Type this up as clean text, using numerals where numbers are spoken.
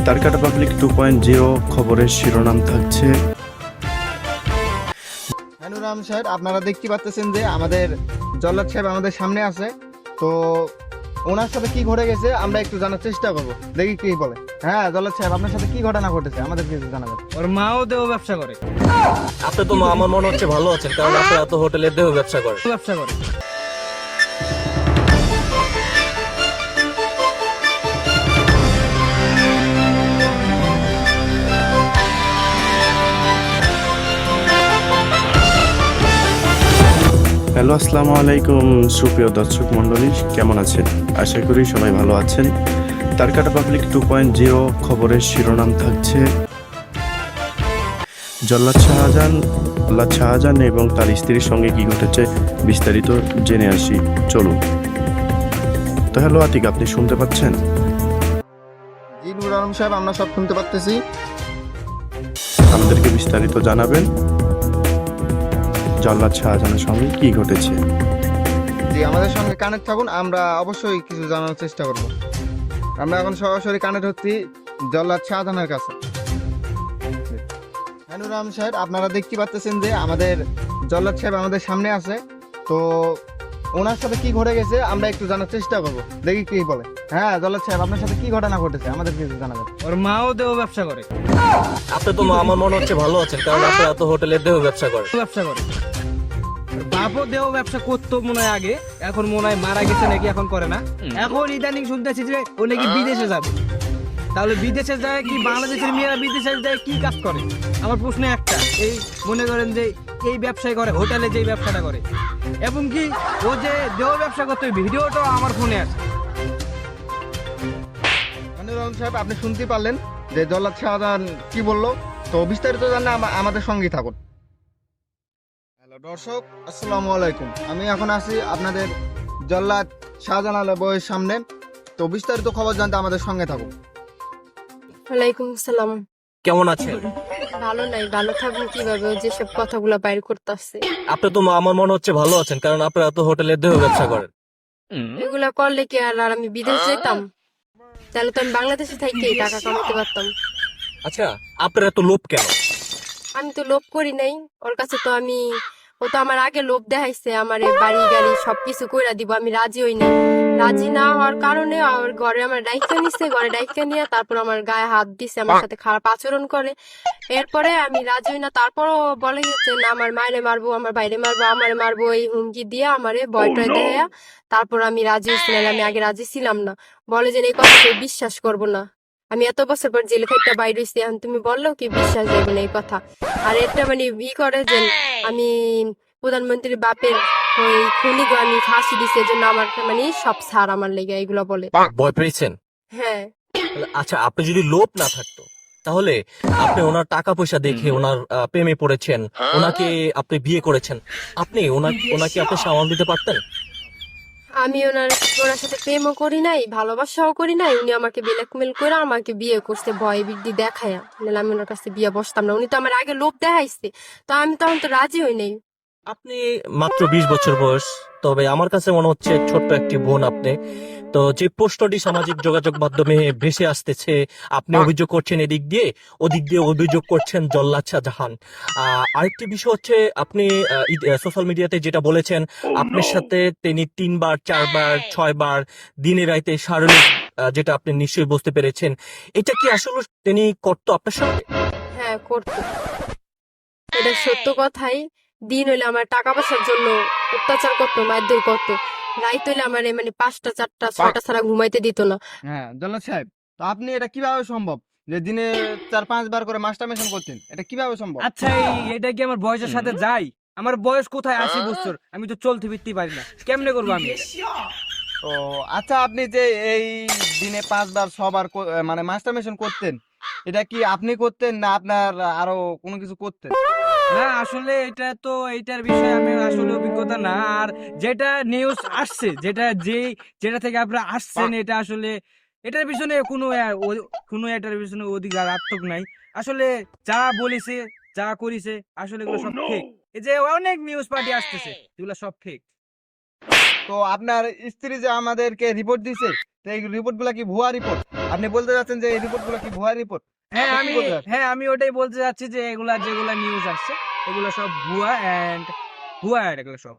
তারকাটা public 2.0 খবরের শিরোনাম থাকছে। হানুরাম স্যার, আপনারা দেখতে পাচ্ছেন যে আমাদের জল্লাদ সাহেব আমাদের সামনে আছে। তো ওনার সাথে কি ঘটে গেছে আমরা একটু জানার চেষ্টা করবো, দেখি কি বলে। হ্যাঁ জল্লাদ সাহেব, আপনার সাথে কি ঘটনা ঘটেছে আমাদের কিছু জানাবেন। ওর মাও দেহ ব্যবসা করে। আপনি তো আমার মনে হচ্ছে ভালো আছেন, কারণ আপনারা তো হোটেলের দেহ ব্যবসা করেন। ব্যবসা করে। হ্যালো, আসসালামু আলাইকুম সুপ্রিয় দর্শক মণ্ডলী, কেমন আছেন? আশা করি সবাই ভালো আছেন। তারকাটা পাবলিক 2.0 খবরের শিরোনাম থাকছে জল্লাদ শাহজাহান এবং তার স্ত্রীর সঙ্গে কি ঘটেছে বিস্তারিত জেনে আসি, চলুন। তো হ্যালো আতিক, আপনি শুনতে পাচ্ছেন? জি নুর আলম সাহেব, আমরা সব শুনতে পাচ্ছি। আমাদেরকে বিস্তারিত জানাবেন জল্লাদ শাহজাহানের সঙ্গে কি ঘটেছে। জি, আমাদের সঙ্গে কানেক্ট থাকুন, আমরা অবশ্যই কিছু জানার চেষ্টা করব। আমরা এখন সরাসরি কানেক্ট হচ্ছি জল্লাদ শাহজাহানের কাছে। হানুরাম সাহেব, আপনারা দেখতে পাচ্ছেন যে আমাদের জল্লাদ সাহেব আমাদের সামনে আছে। তো ওনার সাথে কি ঘটে গেছে আমরা একটু জানার চেষ্টা করব, দেখি কি বলে। হ্যাঁ জল্লাদ সাহেব, আপনার সাথে কি ঘটনা ঘটেছে আমাদের কিছু জানাবেন। ওর মাও দেহ ব্যবসা করে। আপনি তো আমার মনে হচ্ছে ভালো আছেন, কারণ আপনারা তো হোটেলের দেহ ব্যবসা করেন। ব্যবসা করে। ওর বাপও দেহ ব্যবসা করতো মনে হয় আগে, এখন মনে হয় মারা গেছে নাকি, এখন করে না। এখন ইদানিং শুনতেছি যে ও নাকি বিদেশে যাবে। তাহলে বিদেশে যায় কি, বাংলাদেশের মেয়েরা বিদেশে যায় কি কাজ করে? আমার প্রশ্ন একটা, এই মনে করেন যে এই ব্যবসায় করে, হোটেলে যে ব্যবসাটা করে, এবং কি ও যে দেহ ব্যবসা করতে ভিডিওটা আমার ফোনে আছে। হানুরাম সাহেব, আপনি শুনতে পারলেন যে জল্লাদ শাহজাহান কি বললো। তো বিস্তারিত জানলে আমাদের সঙ্গেই থাকুন। হ্যালো দর্শক, আসসালামু আলাইকুম। আমি এখন আছি আপনাদের জল্লাদ শাহজাহান বইয়ের সামনে। তো বিস্তারিত খবর জানতে আমাদের সঙ্গে থাকুন। ওয়ালাইকুম আসসালাম। কেমন আছেন? ভালো নাই, ভালো থাকবো কিভাবে? ও যেসব কথাগুলো বাইর করতেছে, আপনি তো আমার মনে হচ্ছে ভালো আছেন, কারণ আপনারা তো হোটেলের দেহ ব্যবসা করেন। এগুলা করলে কি আর আমি বিদেশ যেতাম? তাহলে তো আমি বাংলাদেশে থাকি টাকা কামাতে পারতাম। আচ্ছা, আপনারা তো লোভ কেন? আমি তো লোভ করি নাই ওর কাছে। তো ও তো আমার আগে লোভ দেখাইছে, আমার বাড়ি গাড়ি সবকিছু কইরা দিব, আমি রাজি হই নাই। রাজি না হওয়ার কারণে আমার ঘরে আমার ডাইকা নিছে, ঘরে ডাইকা নিয়ে তারপর আমার গায়ে হাত দিছে, আমার সাথে খারাপ আচরণ করে। এরপরে আমি রাজি হই না, তারপরও বলে গেছে না আমার মায়েরে মারবো, আমার বাইরে মারবো, আমারে মারবো, এই হুমকি দিয়ে আমারে ভয় টয় দেয়া। তারপর আমি রাজি হয়েছিলাম, আমি আগে রাজি ছিলাম না। বলে যে এই কথা কেউ বিশ্বাস করবো না। আমি এত বছর পর জেল খাইটা বাইরে হইছি, এখন তুমি বললেও কি বিশ্বাস যাবে না এই কথা। আর এটা মানে করে যে আমি প্রধানমন্ত্রীর বাপের ওই খুনি গো আমি ফাঁসি দিছে, জন্য আমার মানে সব ছাড় আমার লেগে এগুলো বলে। ভয় পেয়েছেন? হ্যাঁ। আচ্ছা, আপনি যদি লোভ না থাকতো তাহলে আপনি ওনার টাকা পয়সা দেখে ওনার প্রেমে পড়েছেন, ওনাকে আপনি বিয়ে করেছেন, আপনি ওনাকে আপনি সামাল দিতে পারতেন? আমি ওনার সাথে প্রেমও করি নাই, ভালোবাসাও করি নাই। উনি আমাকে ব্ল্যাকমেল করে আমাকে বিয়ে করছে, ভয় বৃদ্ধি দেখায়া। নাহলে আমি ওনার কাছে বিয়ে বসতাম না। উনি তো আমার আগে লোভ দেখাইছে, তো আমি তখন তো রাজি হই নাই। আপনি মাত্র 20 বছর বয়স, তবে আমার কাছে মনে হচ্ছে ছোট্ট একটি বোন আপনি। তো যে প্রশ্নটি সামাজিক যোগাযোগ মাধ্যমে ভেসে আসতেছে, আপনি অভিযোগ করছেন এদিক দিয়ে, ওদিক দিয়ে অভিযোগ করছেন জল্লাদ শাহজাহান। আরেকটি বিষয় হচ্ছে, আপনি সোশ্যাল মিডিয়াতে যেটা বলেছেন, আপনার সাথে তিনি 3 বার 4 বার 6 বার দিনে রাইতে শারীরিক, যেটা আপনি নিশ্চয়ই বুঝতে পেরেছেন, এটা কি আসলে তিনি করতো আপনার সঙ্গে? হ্যাঁ, করতো। এটা সত্য কথাই। দিন হইলে আমার টাকা পয়সার জন্য অত্যাচার করতো, মারধর করতো। রাইত হইলে আমার মানে 5টা 4টা 6টা ছাড়া ঘুমাইতে দিত না। হ্যাঁ জল্লাদ সাহেব, তো আপনি এটা কিভাবে সম্ভব যে দিনে 4-5 বার করে মাস্টারবেশন করতেন? এটা কিভাবে সম্ভব? আচ্ছা, এটা কি আমার বয়সের সাথে যায়? আমার বয়স কোথায় 80 বছর, আমি তো চলতে ফিরতে পারি না, কেমনে করবো আমি এটা? ও আচ্ছা, আপনি যে এই দিনে 5 বার 6 বার মানে মাস্টারবেশন করতেন, এটা কি আপনি করতেন না আপনার আরো কোনো কিছু করতেন? না, আসলে এটা তো এইটার বিষয়ে আমি আসলে অভিজ্ঞতা না। আর যেটা নিউজ আসছে, যেটা থেকে আপনারা আসছেন, এটা আসলে এটার পিছনে কোনো এটার পিছনে অধিকার আত্মক নাই। আসলে যা বলেছে, যা করেছে, আসলে এগুলো সব ফেক। এই যে অনেক নিউজ পার্টি আসতেছে, এগুলো সব ফেক। তো আপনার স্ত্রী যে আমাদেরকে রিপোর্ট দিছে, তো এই রিপোর্ট গুলা কি ভুয়া রিপোর্ট? আপনি বলতে চাচ্ছেন যে এই রিপোর্ট গুলা কি ভুয়া রিপোর্ট? হ্যাঁ আমি ওটাই বলতে চাচ্ছি যে এগুলা যেগুলা নিউজ আসছে এগুলো সব ভুয়া এন্ড ভুয়া এগুলো সব।